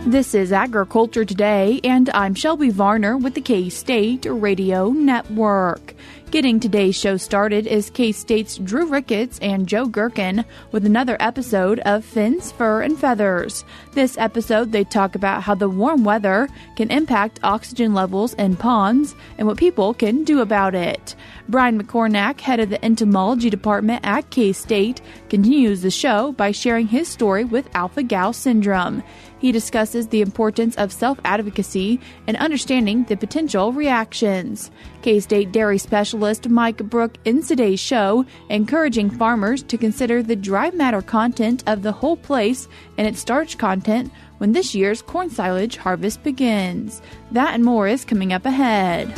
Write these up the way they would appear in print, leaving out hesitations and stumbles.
This is Agriculture Today, and I'm Shelby Varner with the K-State Radio Network. Getting today's show started is K-State's Drew Ricketts and Joe Gerken with another episode of Fins, Fur, and Feathers. This episode, they talk about how the warm weather can impact oxygen levels in ponds and what people can do about it. Brian McCornack, head of the entomology department at K-State, continues the show by sharing his story with alpha-gal syndrome. He discusses the importance of self-advocacy and understanding the potential reactions. K-State dairy specialist Mike Brouk ends today's show, encouraging farmers to consider the dry matter content of the whole place and its starch content when this year's corn silage harvest begins. That and more is coming up ahead.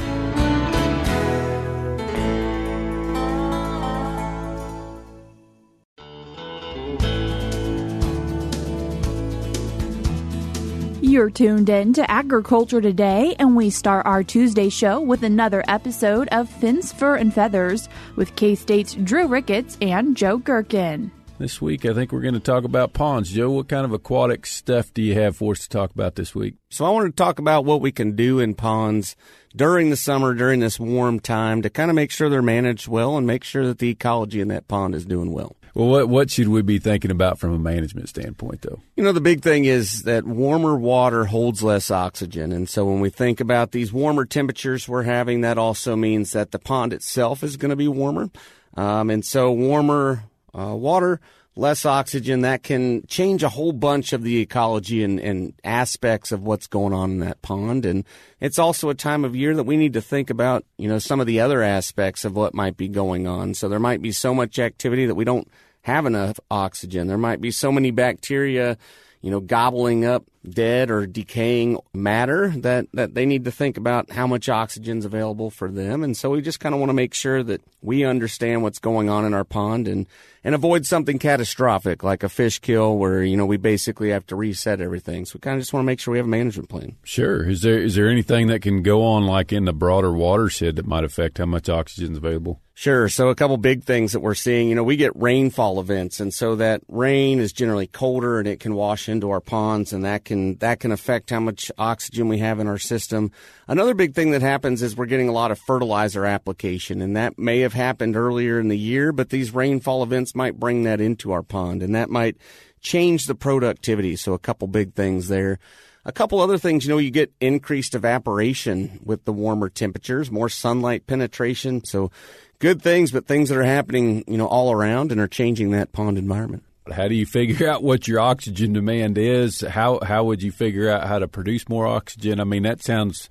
You're tuned in to Agriculture Today, and we start our Tuesday show with another episode of Fins, Fur, and Feathers with K-State's Drew Ricketts and Joe Gerken. This week, I think we're going to talk about ponds. Joe, what kind of aquatic stuff do you have for us to talk about this week? So I want to talk about what we can do in ponds during the summer, during this warm time, to kind of make sure they're managed well and make sure that the ecology in that pond is doing well. Well, what should we be thinking about from a management standpoint, though? You know, the big thing is that warmer water holds less oxygen. And so when we think about these warmer temperatures we're having, that also means that the pond itself is going to be warmer. And so warmer water, less oxygen, that can change a whole bunch of the ecology and aspects of what's going on in that pond. And it's also a time of year that we need to think about, you know, some of the other aspects of what might be going on. So there might be so much activity that we don't have enough oxygen. There might be so many bacteria, you know, gobbling up dead or decaying matter that they need to think about how much oxygen is available for them. And so we just kind of want to make sure that we understand what's going on in our pond and avoid something catastrophic like a fish kill where, you know, we basically have to reset everything. So we kind of just want to make sure we have a management plan. Sure. Is there anything that can go on like in the broader watershed that might affect how much oxygen is available? Sure. So a couple big things that we're seeing, you know, we get rainfall events, and so that rain is generally colder and it can wash into our ponds, and that can affect how much oxygen we have in our system. Another big thing that happens is we're getting a lot of fertilizer application, and that may have happened earlier in the year, but these rainfall events might bring that into our pond, and that might change the productivity. So a couple big things there. A couple other things, you know, you get increased evaporation with the warmer temperatures, more sunlight penetration. So good things, but things that are happening, you know, all around and are changing that pond environment. How do you figure out what your oxygen demand is? How would you figure out how to produce more oxygen? I mean, it sounds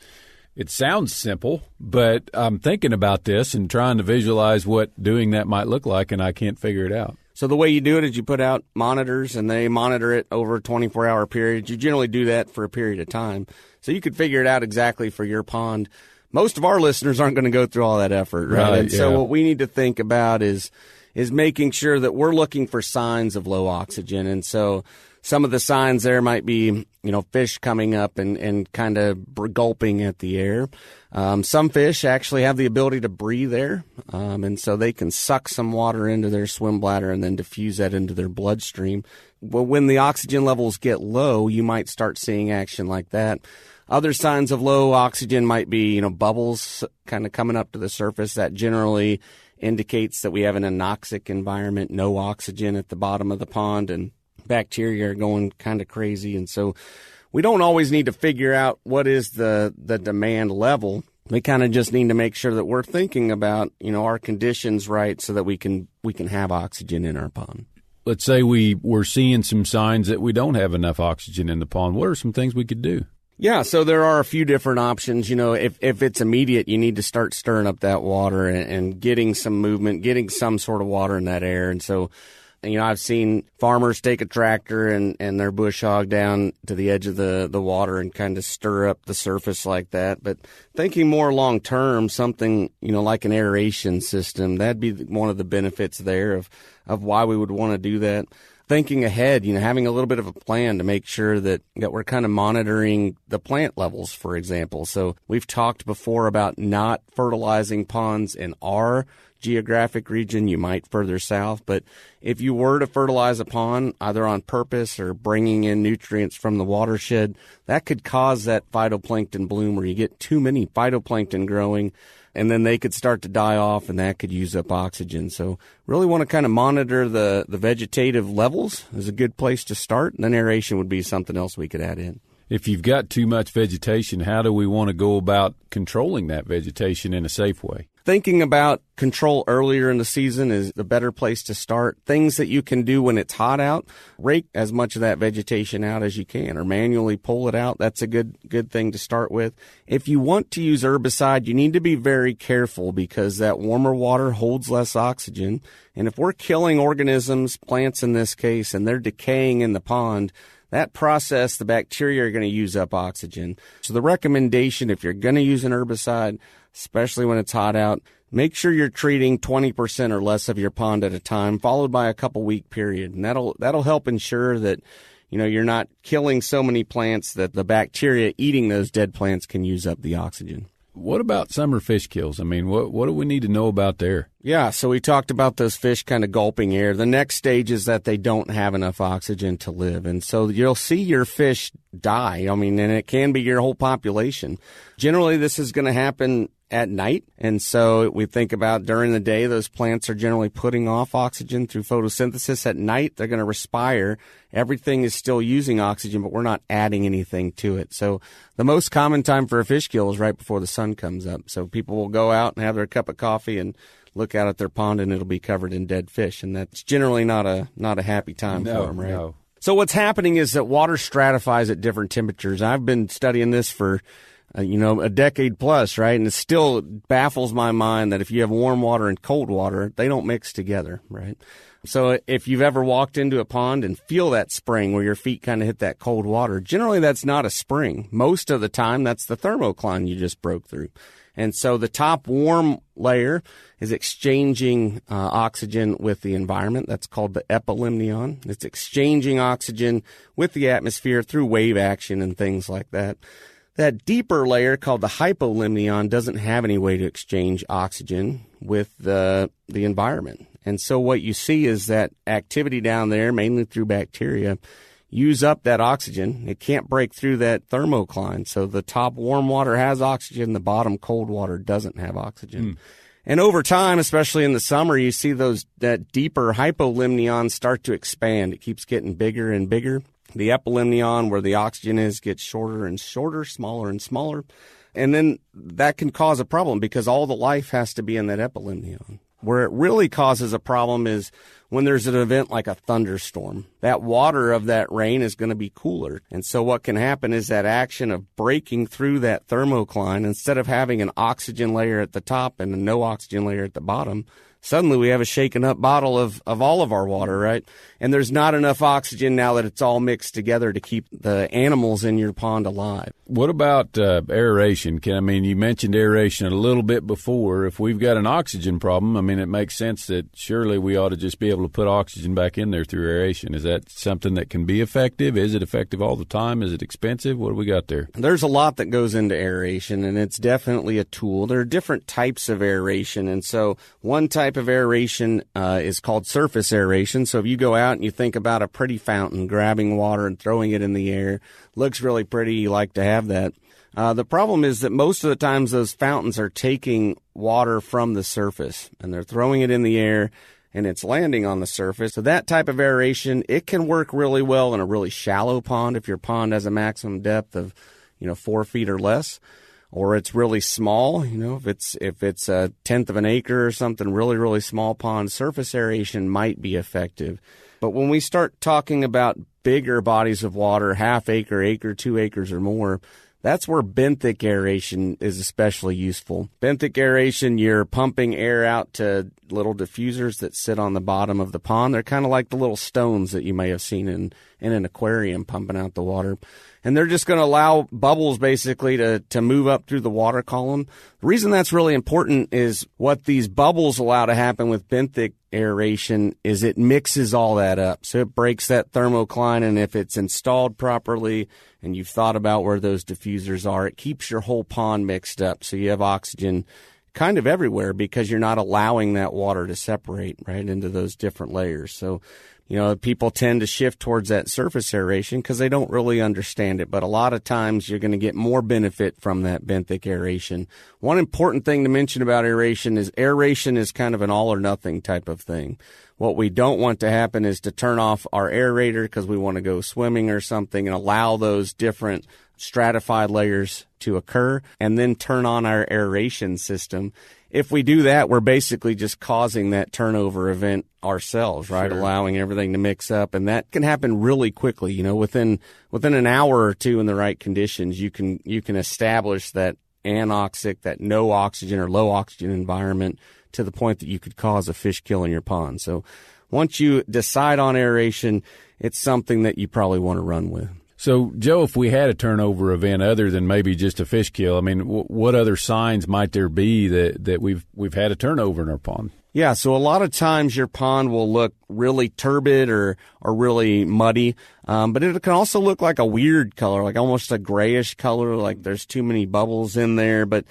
simple, but I'm thinking about this and trying to visualize what doing that might look like, and I can't figure it out. So the way you do it is you put out monitors, and they monitor it over a 24-hour period. You generally do that for a period of time. So you could figure it out exactly for your pond. Most of our listeners aren't going to go through all that effort, right? And so what we need to think about is making sure that we're looking for signs of low oxygen. And so some of the signs there might be, you know, fish coming up and kind of gulping at the air. Some fish actually have the ability to breathe air, and so they can suck some water into their swim bladder and then diffuse that into their bloodstream. Well, when the oxygen levels get low, you might start seeing action like that. Other signs of low oxygen might be, you know, bubbles kind of coming up to the surface. That generally indicates that we have an anoxic environment, no oxygen at the bottom of the pond, and bacteria are going kind of crazy. And so we don't always need to figure out what is the demand level. We kind of just need to make sure that we're thinking about, you know, our conditions right so that we can have oxygen in our pond. Let's say we're seeing some signs that we don't have enough oxygen in the pond. What are some things we could do? Yeah, so there are a few different options. You know, if it's immediate, you need to start stirring up that water and getting some movement, getting some sort of water in that air. And so, you know, I've seen farmers take a tractor and their bush hog down to the edge of the water and kind of stir up the surface like that. But thinking more long term, something, you know, like an aeration system, that'd be one of the benefits there of why we would want to do that. Thinking ahead, you know, having a little bit of a plan to make sure that we're kind of monitoring the plant levels, for example. So we've talked before about not fertilizing ponds in our geographic region, you might further south. But if you were to fertilize a pond, either on purpose or bringing in nutrients from the watershed, that could cause that phytoplankton bloom where you get too many phytoplankton growing, and then they could start to die off, and that could use up oxygen. So really want to kind of monitor the vegetative levels is a good place to start, and then aeration would be something else we could add in. If you've got too much vegetation, how do we want to go about controlling that vegetation in a safe way? Thinking about control earlier in the season is the better place to start. Things that you can do when it's hot out, rake as much of that vegetation out as you can or manually pull it out. That's a good thing to start with. If you want to use herbicide, you need to be very careful because that warmer water holds less oxygen. And if we're killing organisms, plants in this case, and they're decaying in the pond, that process, the bacteria are going to use up oxygen. So the recommendation, if you're going to use an herbicide, especially when it's hot out, make sure you're treating 20% or less of your pond at a time, followed by a couple-week period. And that'll help ensure that, you're not killing so many plants that the bacteria eating those dead plants can use up the oxygen. What about summer fish kills? I mean, what do we need to know about there? Yeah, so we talked about those fish kind of gulping air. The next stage is that they don't have enough oxygen to live. And so you'll see your fish die. I mean, and it can be your whole population. Generally, this is going to happen at night. And so we think about during the day, those plants are generally putting off oxygen through photosynthesis. At night, they're going to respire. Everything is still using oxygen, but we're not adding anything to it. So the most common time for a fish kill is right before the sun comes up. So people will go out and have their cup of coffee and look out at their pond, and it'll be covered in dead fish. And that's generally not a happy time for them, right? No. So what's happening is that water stratifies at different temperatures. I've been studying this for a decade plus, right? And it still baffles my mind that if you have warm water and cold water, they don't mix together, right? So if you've ever walked into a pond and feel that spring where your feet kind of hit that cold water, generally that's not a spring. Most of the time, that's the thermocline you just broke through. And so the top warm layer is exchanging oxygen with the environment. That's called the epilimnion. It's exchanging oxygen with the atmosphere through wave action and things like that. That deeper layer called the hypolimnion doesn't have any way to exchange oxygen with the environment. And so what you see is that activity down there, mainly through bacteria, use up that oxygen. It can't break through that thermocline. So the top warm water has oxygen, the bottom cold water doesn't have oxygen. And over time, especially in the summer, you see that deeper hypolimnion start to expand. It keeps getting bigger and bigger. The epilimnion, where the oxygen is, gets shorter and shorter, smaller and smaller. And then that can cause a problem because all the life has to be in that epilimnion. Where it really causes a problem is when there's an event like a thunderstorm. That water of that rain is going to be cooler. And so what can happen is that action of breaking through that thermocline, instead of having an oxygen layer at the top and a no oxygen layer at the bottom, suddenly we have a shaken up bottle of all of our water, right? And there's not enough oxygen now that it's all mixed together to keep the animals in your pond alive. What about aeration? You mentioned aeration a little bit before. If we've got an oxygen problem, it makes sense that surely we ought to just be able to put oxygen back in there through aeration. Is that something that can be effective? Is it effective all the time? Is it expensive? What do we got there? There's a lot that goes into aeration, and it's definitely a tool. There are different types of aeration, and so one type of aeration is called surface aeration. So if you go out and you think about a pretty fountain, grabbing water and throwing it in the air, looks really pretty, you like to have that. The problem is that most of the times those fountains are taking water from the surface and they're throwing it in the air and it's landing on the surface. So that type of aeration, it can work really well in a really shallow pond if your pond has a maximum depth of 4 feet or less. Or it's really small, if it's a tenth of an acre or something, really, really small pond, surface aeration might be effective. But when we start talking about bigger bodies of water, half acre, 2 acres or more, that's where benthic aeration is especially useful. Benthic aeration, you're pumping air out to little diffusers that sit on the bottom of the pond. They're kind of like the little stones that you may have seen in an aquarium pumping out the water. And they're just going to allow bubbles basically to move up through the water column. The reason that's really important is what these bubbles allow to happen with benthic aeration is it mixes all that up. So it breaks that thermocline, and if it's installed properly and you've thought about where those diffusers are, it keeps your whole pond mixed up so you have oxygen kind of everywhere because you're not allowing that water to separate right into those different layers. So, people tend to shift towards that surface aeration because they don't really understand it. But a lot of times you're going to get more benefit from that benthic aeration. One important thing to mention about aeration is kind of an all or nothing type of thing. What we don't want to happen is to turn off our aerator because we want to go swimming or something and allow those different stratified layers to occur and then turn on our aeration system. If we do that, we're basically just causing that turnover event ourselves, right? Sure. Allowing everything to mix up. And that can happen really quickly. Within an hour or two in the right conditions, you can establish that anoxic, that no oxygen or low oxygen environment to the point that you could cause a fish kill in your pond. So once you decide on aeration, it's something that you probably want to run with. So, Joe, if we had a turnover event other than maybe just a fish kill, I mean, what other signs might there be that we've had a turnover in our pond? Yeah, so a lot of times your pond will look really turbid or really muddy, but it can also look like a weird color, like almost a grayish color, like there's too many bubbles in there. But,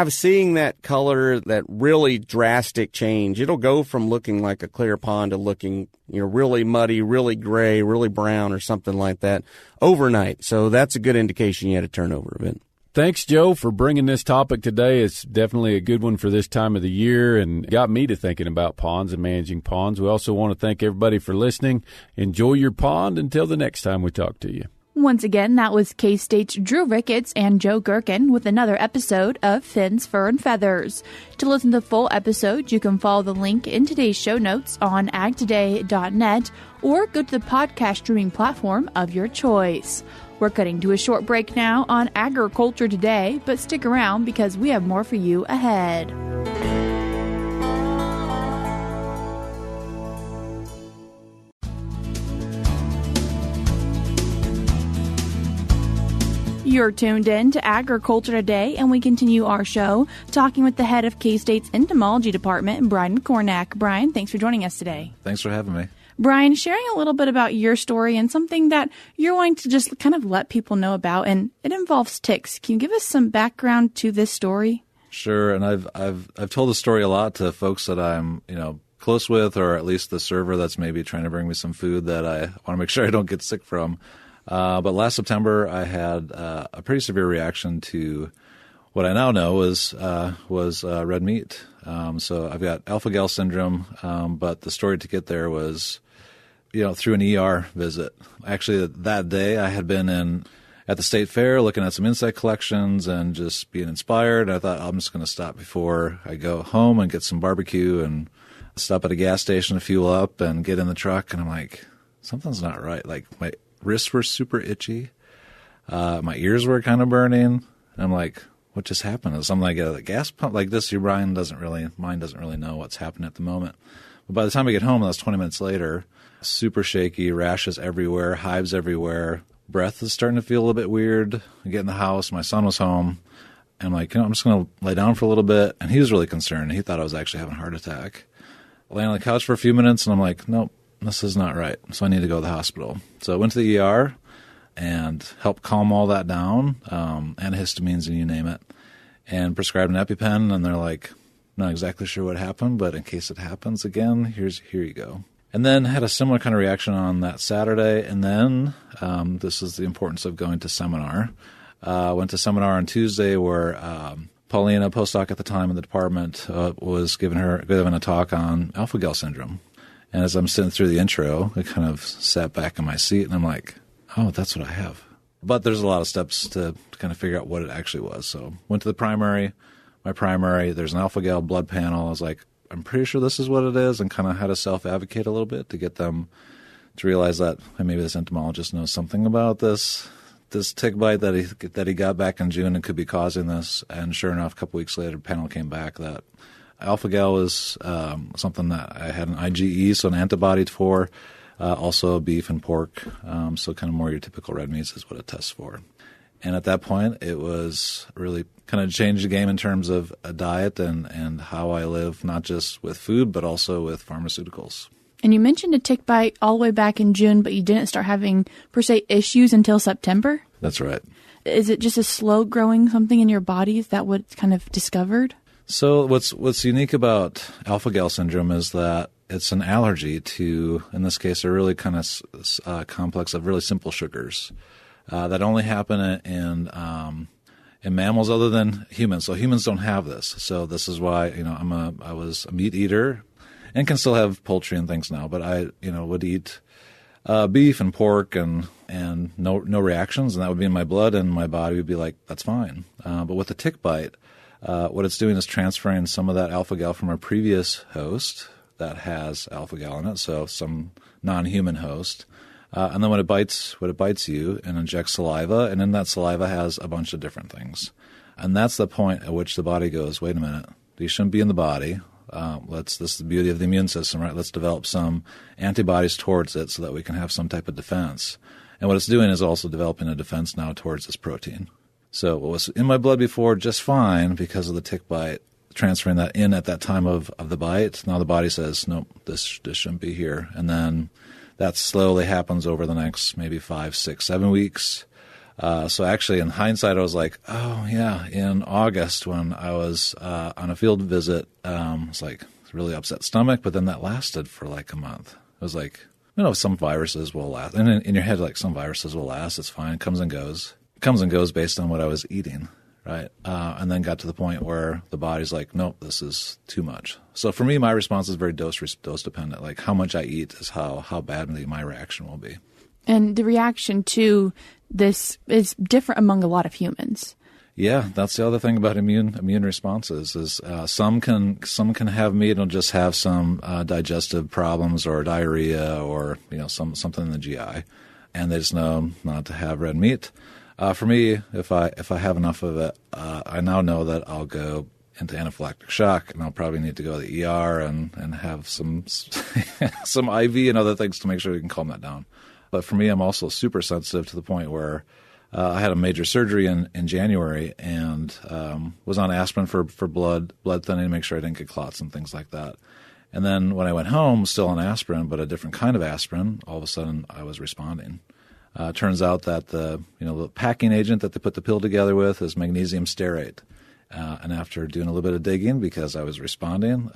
seeing that color, that really drastic change, it'll go from looking like a clear pond to looking, really muddy, really gray, really brown or something like that overnight. So that's a good indication you had a turnover event. Thanks, Joe, for bringing this topic today. It's definitely a good one for this time of the year and got me to thinking about ponds and managing ponds. We also want to thank everybody for listening. Enjoy your pond until the next time we talk to you. Once again, that was K-State's Drew Ricketts and Joe Gerken with another episode of Fins, Fur, and Feathers. To listen to the full episode, you can follow the link in today's show notes on agtoday.net or go to the podcast streaming platform of your choice. We're cutting to a short break now on Agriculture Today, but stick around because we have more for you ahead. You're tuned in to Agriculture Today, and we continue our show talking with the head of K-State's entomology department, Brian McCornack. Brian, thanks for joining us today. Thanks for having me. Brian, sharing a little bit about your story and something that you're wanting to just kind of let people know about, and it involves ticks. Can you give us some background to this story? Sure, and I've told the story a lot to folks that I'm close with, or at least the server that's maybe trying to bring me some food that I want to make sure I don't get sick from. But last September, I had a pretty severe reaction to what I now know was red meat. So I've got alpha-gal syndrome, but the story to get there was through an ER visit. Actually, that day I had been at the state fair looking at some insect collections and just being inspired. I thought, I'm just going to stop before I go home and get some barbecue and stop at a gas station to fuel up and get in the truck. And I'm like, something's not right. Like my wrists were super itchy. My ears were kind of burning. And I'm like, what just happened? Is something like a gas pump like this? Your mind doesn't really know what's happening at the moment. But by the time I get home, that's 20 minutes later, super shaky, rashes everywhere, hives everywhere. Breath is starting to feel a little bit weird. I get in the house. My son was home. I'm like, I'm just going to lay down for a little bit. And he was really concerned. He thought I was actually having a heart attack. I lay on the couch for a few minutes, and I'm like, nope, this is not right. So I need to go to the hospital. So I went to the ER and helped calm all that down, antihistamines and you name it, and prescribed an EpiPen. And they're like, not exactly sure what happened, but in case it happens again, here you go. And then had a similar kind of reaction on that Saturday. And then this is the importance of going to seminar. Went to seminar on Tuesday where Paulina, postdoc at the time in the department, was giving a talk on alpha-gal syndrome. And as I'm sitting through the intro, I kind of sat back in my seat, and I'm like, oh, that's what I have. But there's a lot of steps to kind of figure out what it actually was. So went to the primary. My primary, there's an alpha-gal blood panel. I was like, I'm pretty sure this is what it is, and kind of had to self-advocate a little bit to get them to realize that maybe this entomologist knows something about this tick bite that he got back in June and could be causing this. And sure enough, a couple weeks later, the panel came back that alpha-gal was something that I had an IgE, so an antibody for, also beef and pork, so kind of more your typical red meats is what it tests for. And at that point, it was really kind of changed the game in terms of a diet and how I live, not just with food, but also with pharmaceuticals. And you mentioned a tick bite all the way back in June, but you didn't start having, per se, issues until September? That's right. Is it just a slow-growing something in your body? Is that what's kind of discovered? So what's unique about alpha-gal syndrome is that it's an allergy to, in this case, a really kind of complex of really simple sugars that only happen in mammals other than humans. So humans don't have this. So this is why I was a meat eater and can still have poultry and things now, but I would eat beef and pork and no reactions, and that would be in my blood, and my body would be like, that's fine. But with the tick bite, what it's doing is transferring some of that alpha-gal from a previous host that has alpha-gal in it, so some non-human host. And then when it bites you, and injects saliva, and in that saliva has a bunch of different things. And that's the point at which the body goes, wait a minute, these shouldn't be in the body. This is the beauty of the immune system, right? Let's develop some antibodies towards it so that we can have some type of defense. And what it's doing is also developing a defense now towards this protein. So what was in my blood before just fine because of the tick bite, transferring that in at that time of the bite, now the body says, nope, this shouldn't be here. And then that slowly happens over the next maybe 5, 6, 7 weeks. So actually, in hindsight, I was like, oh, yeah, in August when I was on a field visit, it's like really upset stomach, but then that lasted for like a month. It was like, some viruses will last. And in your head, like some viruses will last. It's fine. It comes and goes. It comes and goes based on what I was eating, right? And then got to the point where the body's like, nope, this is too much. So for me, my response is very dose dependent. Like how much I eat is how badly my reaction will be. And the reaction to this is different among a lot of humans. Yeah, that's the other thing about immune responses is some can have meat and just have some digestive problems or diarrhea or something in the GI, and they just know not to have red meat. For me, if I have enough of it, I now know that I'll go into anaphylactic shock, and I'll probably need to go to the ER and have some some IV and other things to make sure we can calm that down. But for me, I'm also super sensitive to the point where I had a major surgery in January and was on aspirin for blood thinning to make sure I didn't get clots and things like that. And then when I went home, still on aspirin, but a different kind of aspirin, all of a sudden I was responding. Turns out that the packing agent that they put the pill together with is magnesium stearate. And after doing a little bit of digging, because I was responding,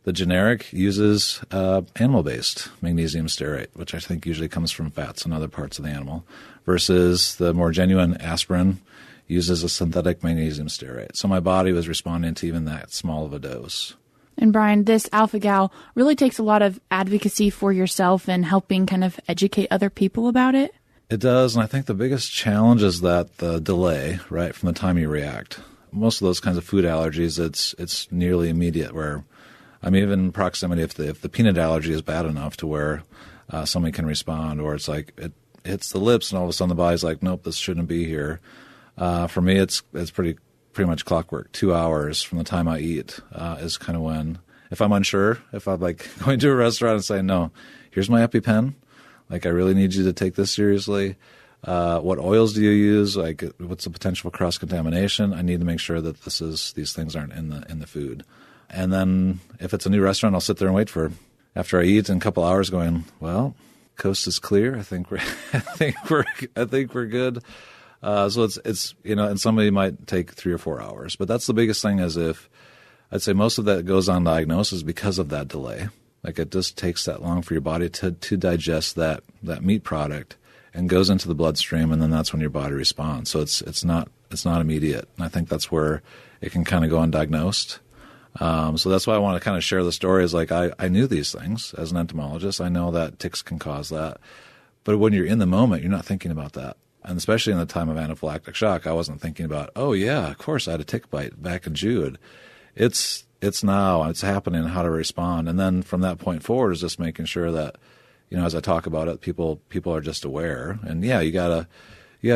the generic uses animal-based magnesium stearate, which I think usually comes from fats and other parts of the animal, versus the more genuine aspirin uses a synthetic magnesium stearate. So my body was responding to even that small of a dose. And Brian, this alpha-gal really takes a lot of advocacy for yourself and helping kind of educate other people about it. It does, and I think the biggest challenge is that the delay, right, from the time you react. Most of those kinds of food allergies, it's nearly immediate, where even proximity, if the peanut allergy is bad enough to where somebody can respond, or it's like it hits the lips and all of a sudden the body's like, nope, this shouldn't be here. For me, it's pretty much clockwork. 2 hours from the time I eat is kind of when, if I'm unsure, if I'm like going to a restaurant and saying, no, here's my EpiPen, like I really need you to take this seriously. What oils do you use? Like, what's the potential for cross-contamination? I need to make sure that these things aren't in the food. And then if it's a new restaurant, I'll sit there and wait for after I eat in a couple hours, going, well, coast is clear. I think we're good. So it's and somebody might take 3 or 4 hours, but that's the biggest thing. Is if I'd say most of that goes on diagnosis because of that delay. Like it just takes that long for your body to digest that meat product and goes into the bloodstream, and then that's when your body responds. So it's not immediate, and I think that's where it can kind of go undiagnosed. So that's why I want to kind of share the story. Is like I knew these things as an entomologist. I know that ticks can cause that, but when you're in the moment, you're not thinking about that. And especially in the time of anaphylactic shock, I wasn't thinking about, oh yeah, of course I had a tick bite back in June. It's now, it's happening, how to respond. And then from that point forward is just making sure that, as I talk about it, people are just aware. And yeah, you gotta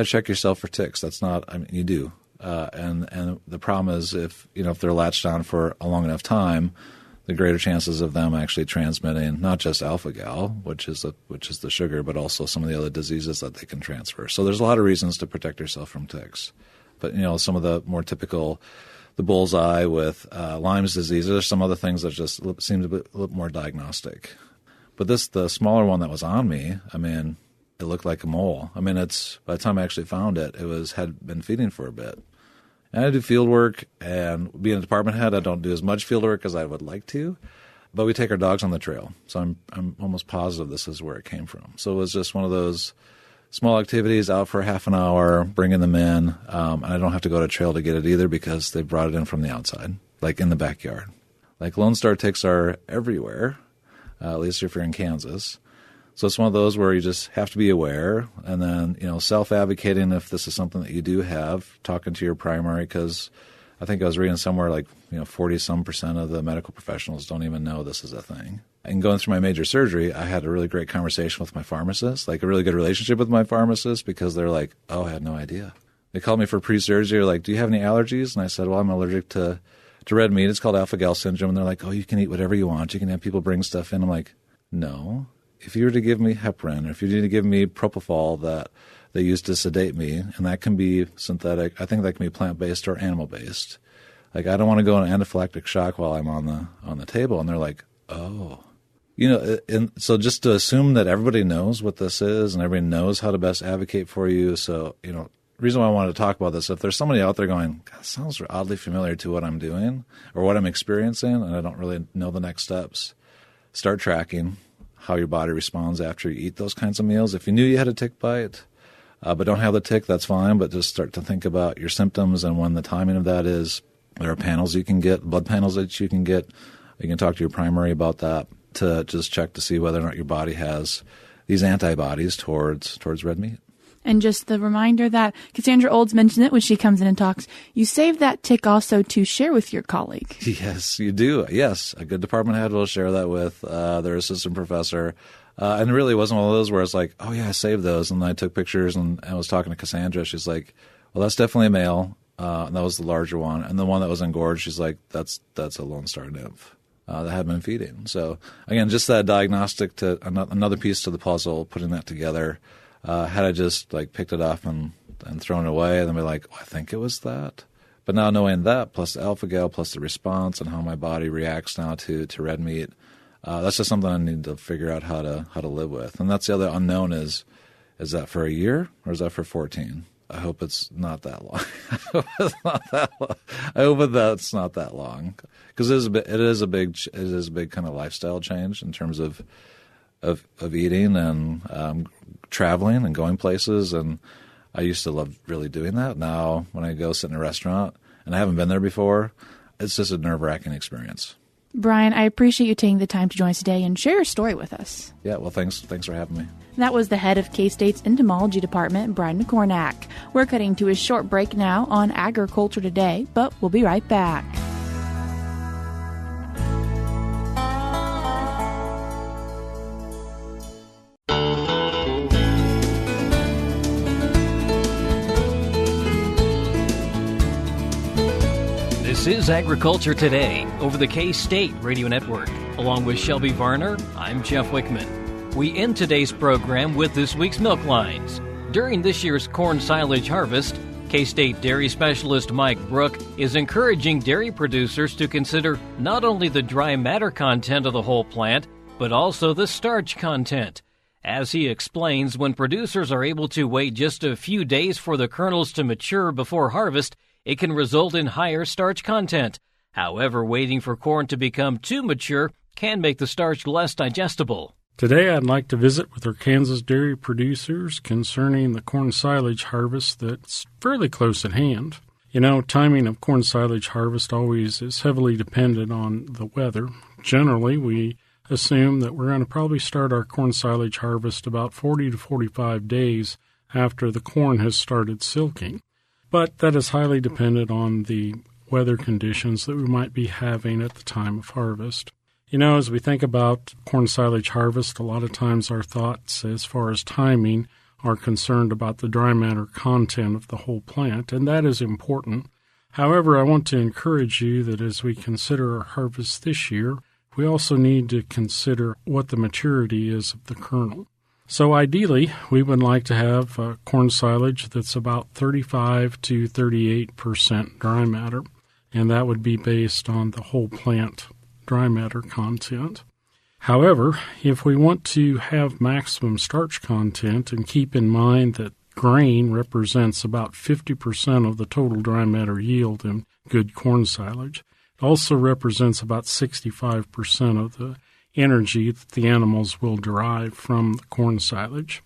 check yourself for ticks. That's not, you do. And the problem is if they're latched on for a long enough time, the greater chances of them actually transmitting not just alpha-gal, which is the sugar, but also some of the other diseases that they can transfer. So there's a lot of reasons to protect yourself from ticks. But some of the more typical, the bullseye with Lyme's disease, there's some other things that just seem to be a little more diagnostic. But the smaller one that was on me, it looked like a mole. It's by the time I actually found it, had been feeding for a bit. And I do field work, and being a department head, I don't do as much field work as I would like to. But we take our dogs on the trail, so I'm almost positive this is where it came from. So it was just one of those small activities, out for half an hour, bringing them in, and I don't have to go to trail to get it either because they brought it in from the outside, like in the backyard. Like Lone Star ticks are everywhere, at least if you're in Kansas. So it's one of those where you just have to be aware, and then self-advocating if this is something that you do have, talking to your primary, because I think I was reading somewhere like 40-some% of the medical professionals don't even know this is a thing. And going through my major surgery, I had a really great conversation with my pharmacist, like a really good relationship with my pharmacist, because they're like, oh, I had no idea. They called me for pre-surgery, like, do you have any allergies? And I said, well, I'm allergic to red meat. It's called alpha-gal syndrome. And they're like, oh, you can eat whatever you want. You can have people bring stuff in. I'm like, no. If you were to give me heparin, or if you were to give me propofol that they use to sedate me, and that can be synthetic, I think that can be plant-based or animal-based. Like, I don't want to go in anaphylactic shock while I'm on the table. And they're like, oh. And so just to assume that everybody knows what this is and everybody knows how to best advocate for you. So, the reason why I wanted to talk about this, if there's somebody out there going, God, sounds oddly familiar to what I'm doing or what I'm experiencing, and I don't really know the next steps, start tracking how your body responds after you eat those kinds of meals. If you knew you had a tick bite, but don't have the tick, that's fine. But just start to think about your symptoms and when the timing of that is. There are panels you can get, blood panels that you can get. You can talk to your primary about that to just check to see whether or not your body has these antibodies towards red meat. And just the reminder that Cassandra Olds mentioned it when she comes in and talks, you save that tick also to share with your colleague. Yes, you do. Yes, a good department head will share that with their assistant professor. And it really wasn't one of those where it's like, oh, yeah, I saved those. And I took pictures and I was talking to Cassandra. She's like, well, that's definitely a male. And that was the larger one. And the one that was engorged, she's like, that's a Lone Star nymph that had been feeding. So, again, just that diagnostic to another piece to the puzzle, putting that together. Had I just picked it up and thrown it away and then be like, oh, I think it was that. But now knowing that, plus the alpha-gal, plus the response and how my body reacts now to red meat, that's just something I need to figure out how to live with. And that's the other unknown is that for a year or is that for 14? I hope it's not that long. I hope that's not that long because it is a big kind of lifestyle change in terms of eating and traveling and going places. And I used to love really doing that. Now when I go sit in a restaurant and I haven't been there before, it's just a nerve-wracking experience. Brian, I appreciate you taking the time to join us today and share your story with us. Yeah, well, thanks for having me. That was the head of K-State's entomology department, Brian McCornack. We're cutting to a short break now on Agriculture Today, but we'll be right back. This is Agriculture Today over the K-State Radio Network. Along with Shelby Varner, I'm Jeff Wickman. We end today's program with this week's milk lines. During this year's corn silage harvest, K-State dairy specialist Mike Brouk is encouraging dairy producers to consider not only the dry matter content of the whole plant, but also the starch content. As he explains, when producers are able to wait just a few days for the kernels to mature before harvest, it can result in higher starch content. However, waiting for corn to become too mature can make the starch less digestible. Today I'd like to visit with our Kansas dairy producers concerning the corn silage harvest that's fairly close at hand. Timing of corn silage harvest always is heavily dependent on the weather. Generally, we assume that we're going to probably start our corn silage harvest about 40 to 45 days after the corn has started silking. But that is highly dependent on the weather conditions that we might be having at the time of harvest. As we think about corn silage harvest, a lot of times our thoughts as far as timing are concerned about the dry matter content of the whole plant, and that is important. However, I want to encourage you that as we consider our harvest this year, we also need to consider what the maturity is of the kernel. So ideally, we would like to have corn silage that's about 35 to 38% dry matter, and that would be based on the whole plant dry matter content. However, if we want to have maximum starch content and keep in mind that grain represents about 50% of the total dry matter yield in good corn silage. It also represents about 65% of the energy that the animals will derive from the corn silage.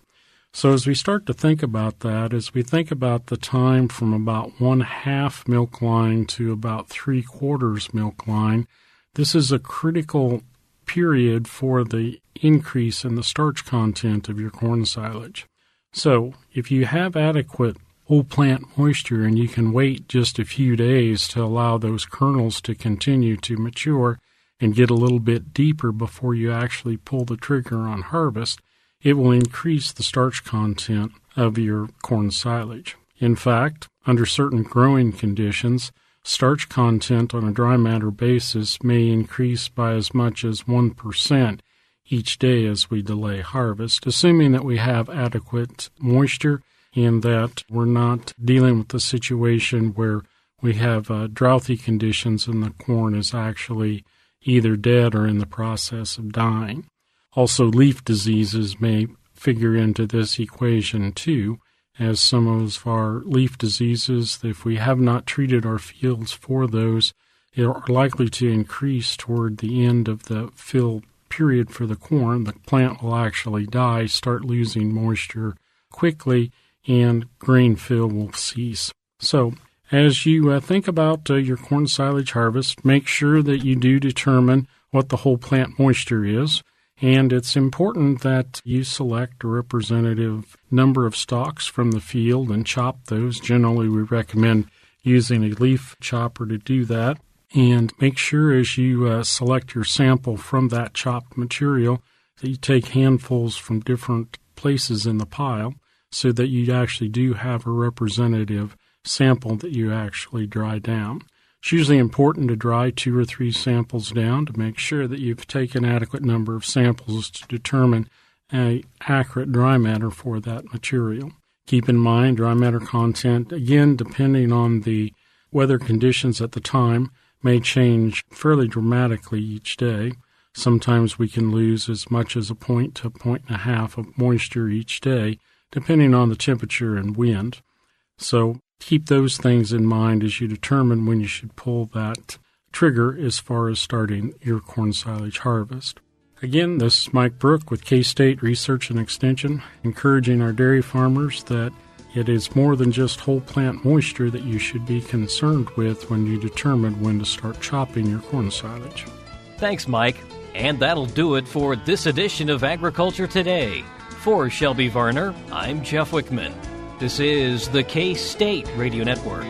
So as we start to think about that, as we think about the time from about 1/2 milk line to about 3/4 milk line, this is a critical period for the increase in the starch content of your corn silage. So if you have adequate whole plant moisture and you can wait just a few days to allow those kernels to continue to mature and get a little bit deeper before you actually pull the trigger on harvest, it will increase the starch content of your corn silage. In fact, under certain growing conditions, starch content on a dry matter basis may increase by as much as 1% each day as we delay harvest, assuming that we have adequate moisture and that we're not dealing with a situation where we have droughty conditions and the corn is actually either dead or in the process of dying. Also, leaf diseases may figure into this equation too, as some of our leaf diseases, if we have not treated our fields for those, they are likely to increase toward the end of the fill period for the corn. The plant will actually die, start losing moisture quickly, and grain fill will cease. So as you think about your corn silage harvest, make sure that you do determine what the whole plant moisture is. And it's important that you select a representative number of stalks from the field and chop those. Generally, we recommend using a leaf chopper to do that. And make sure as you select your sample from that chopped material that you take handfuls from different places in the pile so that you actually do have a representative sample that you actually dry down. It's usually important to dry 2 or 3 samples down to make sure that you've taken an adequate number of samples to determine an accurate dry matter for that material. Keep in mind dry matter content, again, depending on the weather conditions at the time, may change fairly dramatically each day. Sometimes we can lose as much as 1 point to 1.5 points of moisture each day, depending on the temperature and wind. So keep those things in mind as you determine when you should pull that trigger as far as starting your corn silage harvest. Again, this is Mike Brouk with K-State Research and Extension, encouraging our dairy farmers that it is more than just whole plant moisture that you should be concerned with when you determine when to start chopping your corn silage. Thanks, Mike. And that'll do it for this edition of Agriculture Today. For Shelby Varner, I'm Jeff Wickman. This is the K-State Radio Network.